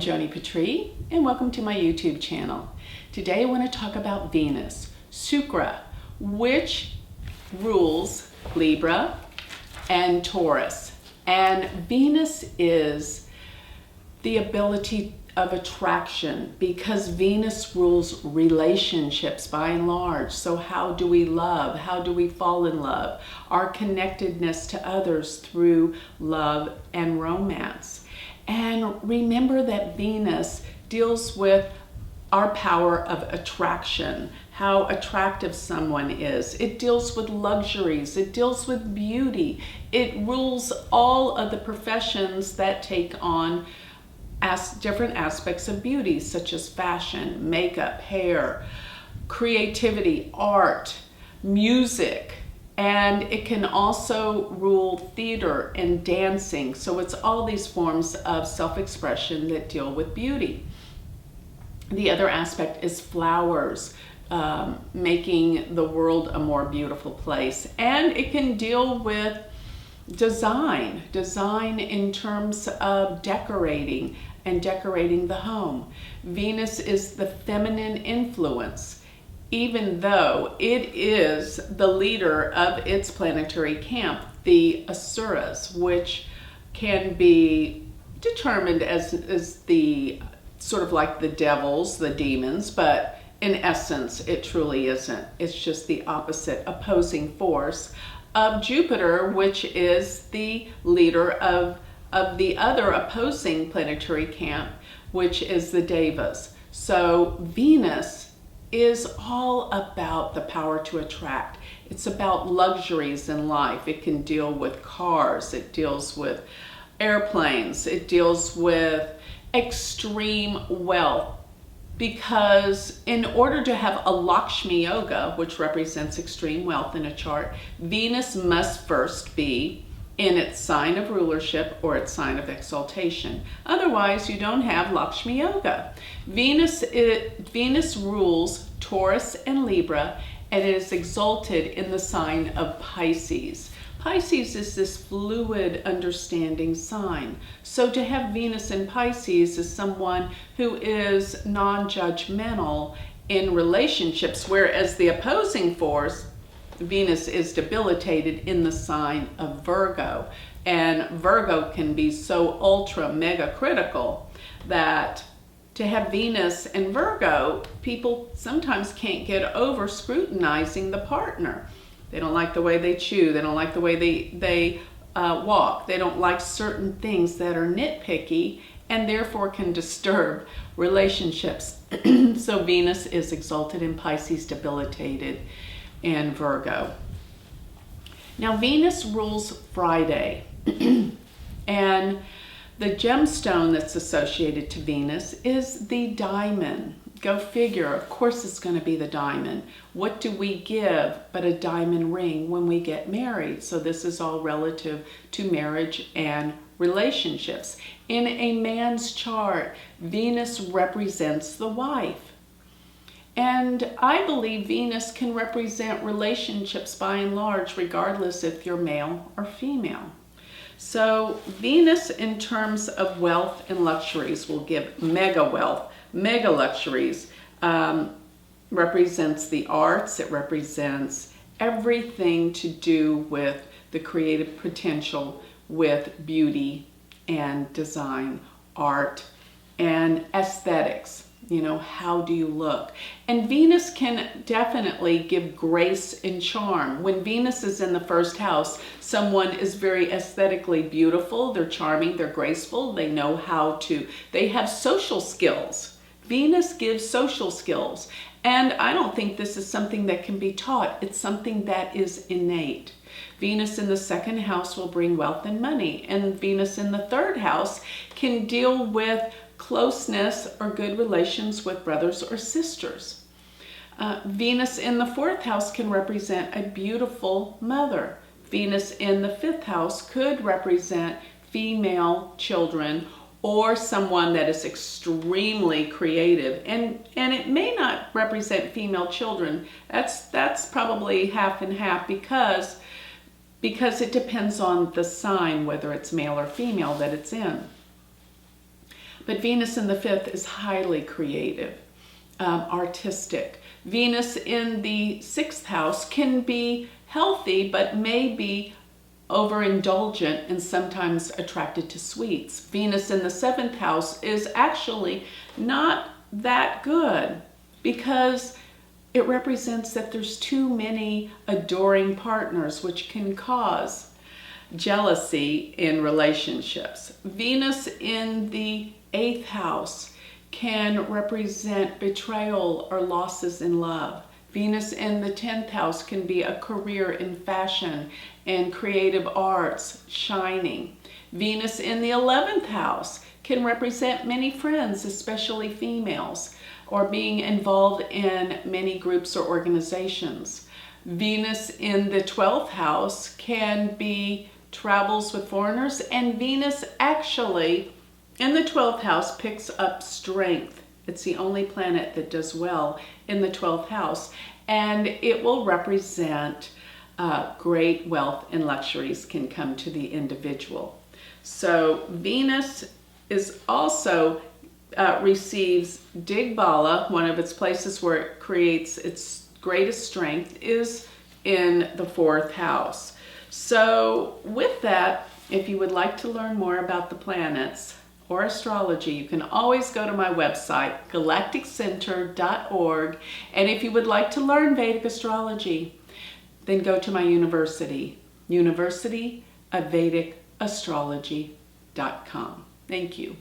am Joni Patry, and welcome to my YouTube channel. Today I want to talk about Venus, Shukra, which rules Libra and Taurus. And Venus is the ability of attraction because Venus rules relationships by and large. So how do we love? How do we fall in love? Our connectedness to others through love and romance. And remember that Venus deals with our power of attraction, how attractive someone is. It deals with luxuries. It deals with beauty. It rules all of the professions that take on different aspects of beauty, such as fashion, makeup, hair, creativity, art, music. And it can also rule theater and dancing. So it's all these forms of self-expression that deal with beauty. The other aspect is flowers, making the world a more beautiful place. And it can deal with design in terms of decorating and decorating the home. Venus is the feminine influence, even though it is the leader of its planetary camp, the Asuras, which can be determined as the sort of like the devils, the demons, but in essence, it truly isn't. It's just the opposite opposing force of Jupiter, which is the leader of the other opposing planetary camp, which is the Devas. So Venus is all about the power to attract. It's about luxuries in life. It can deal with cars, it deals with airplanes, it deals with extreme wealth. Because in order to have a Lakshmi Yoga, which represents extreme wealth in a chart, Venus must first be in its sign of rulership or its sign of exaltation. Otherwise, you don't have Lakshmi Yoga. Venus rules Taurus and Libra, and it is exalted in the sign of Pisces. Pisces is this fluid, understanding sign. So to have Venus in Pisces is someone who is non-judgmental in relationships, whereas the opposing force, Venus, is debilitated in the sign of Virgo. And Virgo can be so ultra mega critical that to have Venus and Virgo, people sometimes can't get over scrutinizing the partner. They don't like the way they chew. They don't like the way they walk. They don't like certain things that are nitpicky and therefore can disturb relationships. So Venus is exalted in Pisces, debilitated in Virgo. Now Venus rules Friday. And the gemstone that's associated to Venus is the diamond. Go figure, of course it's going to be the diamond. What do we give but a diamond ring when we get married? So this is all relative to marriage and relationships. In a man's chart, Venus represents the wife. And I believe Venus can represent relationships by and large, regardless if you're male or female. So Venus, in terms of wealth and luxuries, will give mega wealth, mega luxuries, represents the arts. It represents everything to do with the creative potential with beauty and design, art, and aesthetics. You know, how do you look? And Venus can definitely give grace and charm. When Venus is in the first house, someone is very aesthetically beautiful. They're charming, they're graceful, they know how to, they have social skills. Venus gives social skills. And I don't think this is something that can be taught. It's something that is innate. Venus in the second house will bring wealth and money. And Venus in the third house can deal with closeness or good relations with brothers or sisters. Venus in the fourth house can represent a beautiful mother. Venus in the fifth house could represent female children or someone that is extremely creative. And it may not represent female children. That's probably half and half because it depends on the sign, whether it's male or female that it's in. But Venus in the 5th is highly creative, artistic. Venus in the 6th house can be healthy, but may be overindulgent and sometimes attracted to sweets. Venus in the 7th house is actually not that good because it represents that there's too many adoring partners, which can cause jealousy in relationships. Venus in the 8th house can represent betrayal or losses in love. Venus in the 10th house can be a career in fashion and creative arts, shining. Venus in the 11th house can represent many friends, especially females, or being involved in many groups or organizations. Venus in the 12th house can be travels with foreigners, and Venus actually in the 12th house picks up strength. It's the only planet that does well in the 12th house, and it will represent great wealth and luxuries can come to the individual. So Venus is also receives Digbala, one of its places where it creates its greatest strength is in the 4th house. So with that, if you would like to learn more about the planets or astrology, you can always go to my website, galacticcenter.org. And if you would like to learn Vedic astrology, then go to my university, University of Vedic Astrology.com. Thank you.